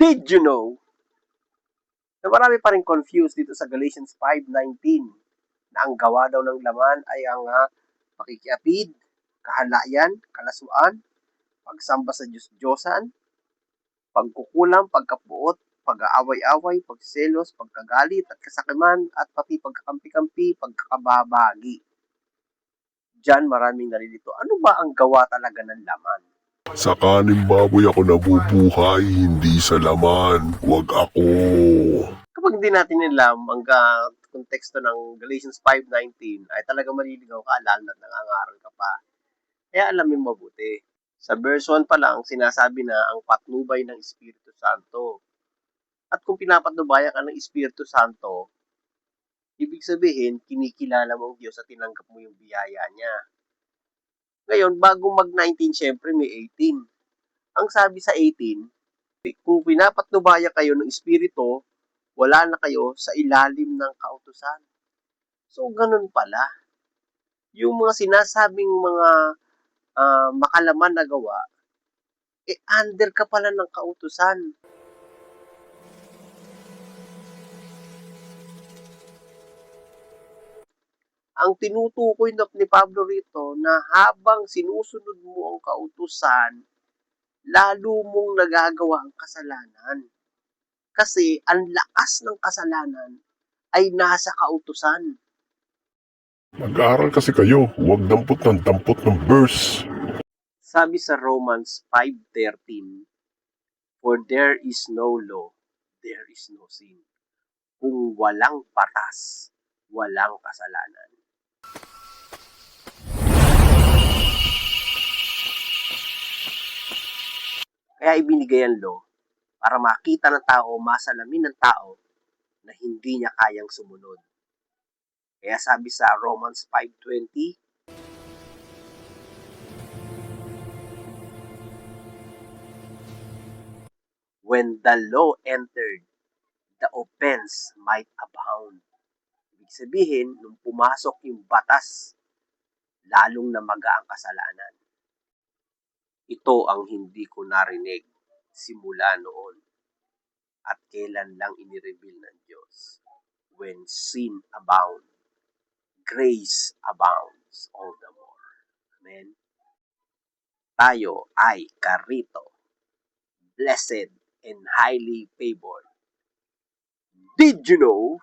Did you know na marami pa rin confused dito sa Galatians 5:19 na ang gawa daw ng laman ay ang pakikiapid, kahalayan, kalasuan, pagsamba sa Diyos-Diyosan, pagkukulang, pagkapuot, pag-aaway-away, pagselos, pagkagalit at kasakiman, at pati pagkakampi-kampi, pagkakababagi. Diyan maraming nalilito. Ano ba ang gawa talaga ng laman? Sa kaning baboy ako nabubuhay, hindi sa laman. Huwag ako. Kapag hindi natin alam ang konteksto ng Galatians 5:19 ay talaga maliligaw ka lalo na nangangaral ka pa. Kaya alamin mabuti. Sa verse 1 pa lang, sinasabi na ang patnubay ng Espiritu Santo. At kung pinapatnubayan ka ng Espiritu Santo, ibig sabihin, kinikilala mo ang Diyos at tinanggap mo yung biyaya niya. Ngayon, bago mag-19, syempre may 18. Ang sabi sa 18, kung pinapatnubaya kayo ng Espiritu, wala na kayo sa ilalim ng kautusan. So, ganun pala. Yung mga sinasabing mga makalaman na gawa, under ka pala ng kautusan. Ang tinutukoy ni Pablo rito na habang sinusunod mo ang kautusan, lalo mong nagagawa ang kasalanan. Kasi ang lakas ng kasalanan ay nasa kautusan. Mag-aaral kasi kayo, huwag dampot ng verse. Sabi sa Romans 5:13, for there is no law, there is no sin. Kung walang batas, walang kasalanan. Kaya ibinigay ang law para makita ng tao, masalamin ng tao na hindi niya kayang sumunod. Kaya sabi sa Romans 5:20, when the law entered, the offense might abound. Ibig sabihin, nung pumasok yung batas, lalong namaga ang kasalanan. Ito ang hindi ko narinig simula noon at kailan lang inireveal ng Diyos. When sin abound, grace abounds all the more. Amen? Tayo ay karito, blessed and highly favored. Did you know?